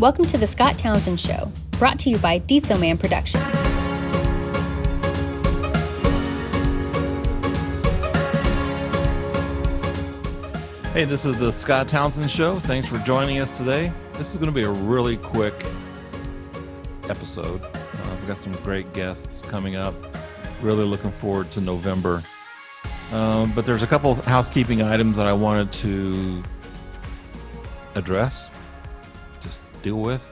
Welcome to the Scott Townsend Show, brought to you by Dietzo Man Productions. Hey, this is the Scott Townsend Show. Thanks for joining us today. This is going to be a really quick episode. We've got some great guests coming up. Really looking forward to November. But there's a couple of housekeeping items that I wanted to address, just deal with.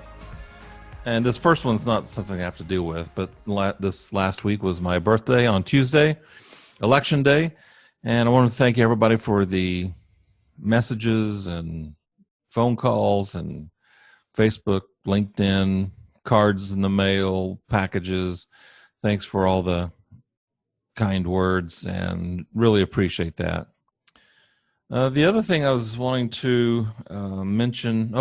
And this first one's not something I have to deal with, but this last week was my birthday on Tuesday, Election Day. And I want to thank everybody for the messages and phone calls and Facebook, LinkedIn, cards in the mail, packages. Thanks for all the kind words and really appreciate that. The other thing I was wanting to mention,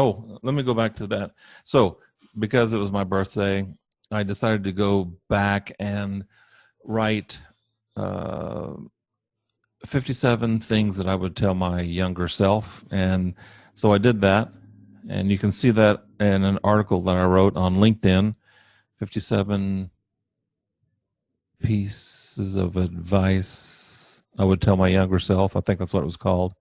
let me go back to that. So because it was my birthday, I decided to go back and write 57 things that I would tell my younger self. And so I did that. And you can see that in an article that I wrote on LinkedIn, 57 pieces of advice I would tell my younger self. I think that's what it was called.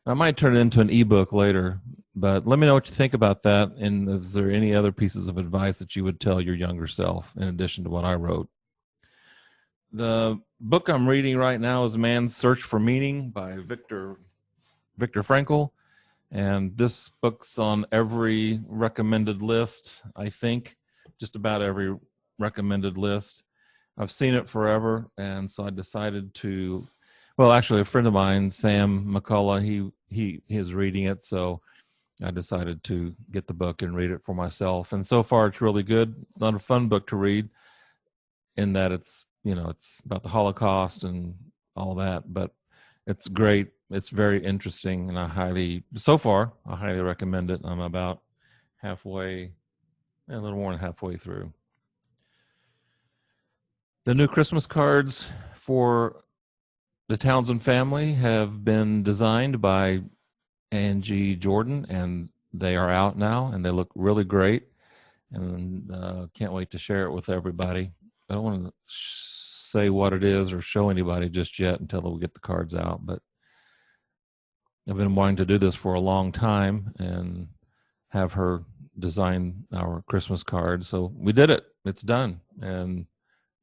I might turn it into an ebook later, but let me know what you think about that. And is there any other pieces of advice that you would tell your younger self in addition to what I wrote? The book I'm reading right now is Man's Search for Meaning by Viktor Frankel. And this book's on every recommended list, I think, just about every recommended list. I've seen it forever, and so I decided to, well, actually a friend of mine, Sam McCullough, he is reading it, so I decided to get the book and read it for myself. And so far it's really good. It's not a fun book to read in that it's about the Holocaust and all that, but it's great. It's very interesting, and I highly recommend it. I'm about a little more than halfway through. The new Christmas cards for the Townsend family have been designed by Angie Jordan, and they are out now, and they look really great, and can't wait to share it with everybody. I don't want to say what it is or show anybody just yet until we get the cards out, but I've been wanting to do this for a long time and have her design our Christmas card. So we did it. It's done and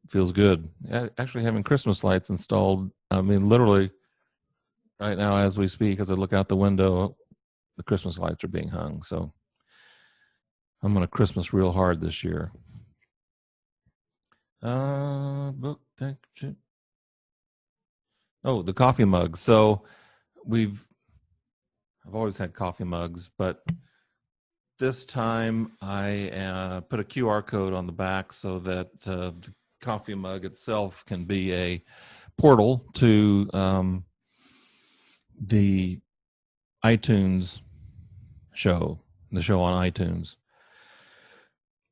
it feels good. Actually having Christmas lights installed, literally right now as we speak, as I look out the window, the Christmas lights are being hung. So I'm going to Christmas real hard this year. Book, the coffee mugs. So I've always had coffee mugs, but this time I put a QR code on the back so that the coffee mug itself can be a portal to the iTunes show, the show on iTunes.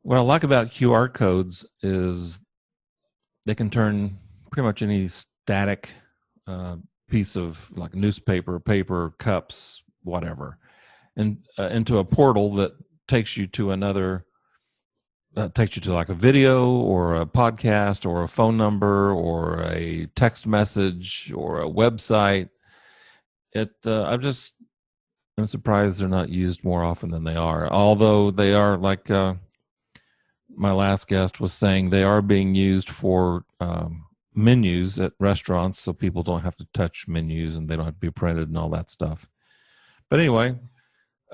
What I like about QR codes is they can turn pretty much any static piece of like newspaper, paper, cups, whatever, and into a portal that takes you to like a video or a podcast or a phone number or a text message or a website. I'm surprised they're not used more often than they are, although they are, like my last guest was saying, they are being used for menus at restaurants, so people don't have to touch menus and they don't have to be printed and all that stuff. But anyway,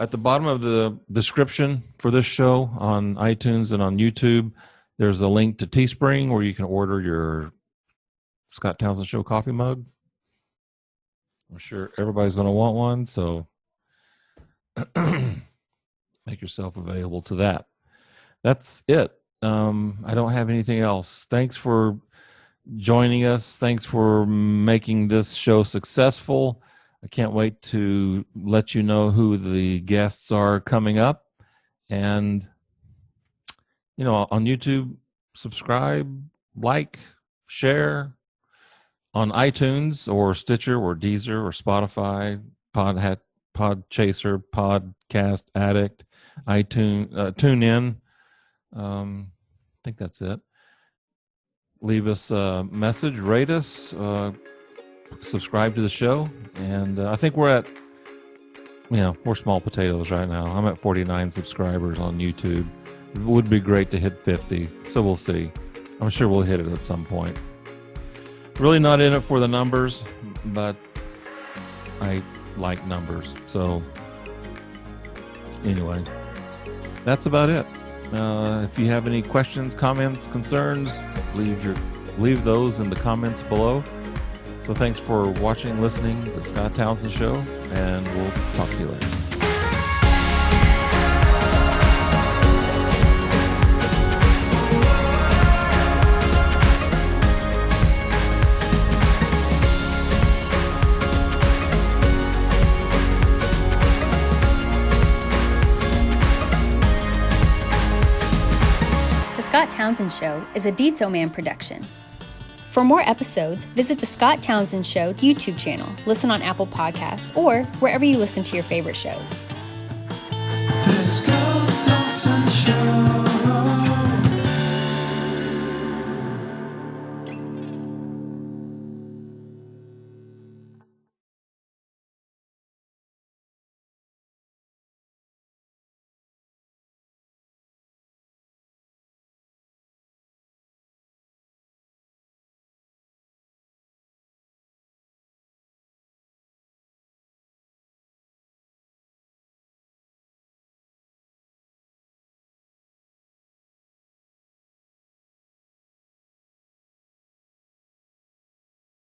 at the bottom of the description for this show on iTunes and on YouTube, there's a link to Teespring where you can order your Scott Townsend Show coffee mug. I'm sure everybody's going to want one, so make yourself available to that. That's it. I don't have anything else. Thanks for joining us. Thanks for making this show successful. I can't wait to let you know who the guests are coming up. And, on YouTube, subscribe, like, share. On iTunes or Stitcher or Deezer or Spotify, Podchaser, Podcast Addict, iTunes, TuneIn. I think that's it. Leave us a message, rate us, subscribe to the show, and I think we're small potatoes right now. I'm at 49 subscribers on YouTube. It would be great to hit 50, so we'll see. I'm sure we'll hit it at some point. Really not in it for the numbers, but I like numbers. So anyway, that's about it. If you have any questions, comments, concerns, leave those in the comments below. So thanks for watching, listening to the Scott Townsend Show, and we'll talk to you later. The Scott Townsend Show is a Dietzo Man production. For more episodes, visit the Scott Townsend Show YouTube channel, listen on Apple Podcasts, or wherever you listen to your favorite shows.